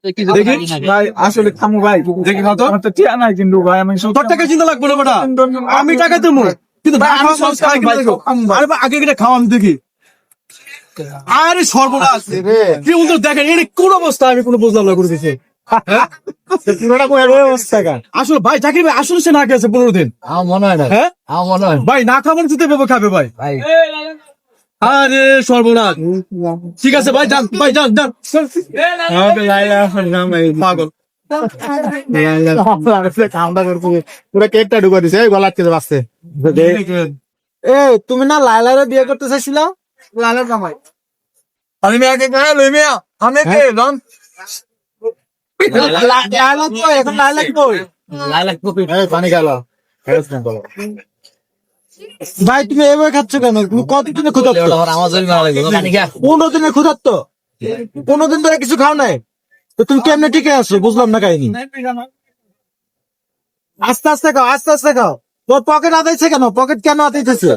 দেখি ভাই আসলে থামো ভাই দেখি কত আমার তো টিয়া নাই কিন্তু ভাই আমি তোর টাকা চিন্তা লাগবে না বেটা আমি টাকা দেবো কিন্তু ভাই, না আমি খাওয়া মানুষ খায় কিনা ভাই, দেখো। খাবো ভাই। আরে ভাই, আগে এটা খাওয়া আমি দেখি আরে সর্বনাশ কি বলতো দেখেন এটা কোন অবস্থা আমি কোনো বুঝলাম না করে দিছে পুরোটা কই অবস্থা কা আসলে ভাই জাকির ভাই আসলে সে না খেয়েছে 15 দিন আমার মনে হয় না হ্যাঁ আমার মনে হয় ভাই না খাবার দিতে পারবো খাবে ভাই ভাই আরে সর্বনাশ ঠিক আছে ভাই যান ভাই যান যান আমাকে লাইলা নাম এই পাগল পুরো কেকটা ঢুকা দিছে এই গলাত কেটে বাঁচছে এ তুমি না লাইলারে বিয়ে করতে চাইছিল লাইলার জামাই আমি মেয়েকে কেন লই মিয়া আমি কে লন লাইলা তো এখন লাইলা কই লাইলা কই পানি গেল ভাই তুমি এভাবে খাচ্ছ কেন তুমি কতদিনে ক্ষুধার্ত 15 দিনে ক্ষুধার্ত 15 দিন ধরে কিছু খাও নাই তো তুমি কেমনে টিকে আছো বুঝলাম না কাহিনী আস্তে আস্তে খাও আস্তে আস্তে খাও তোর পকেট আদাইছে কেন পকেট কেন আদাইতেছে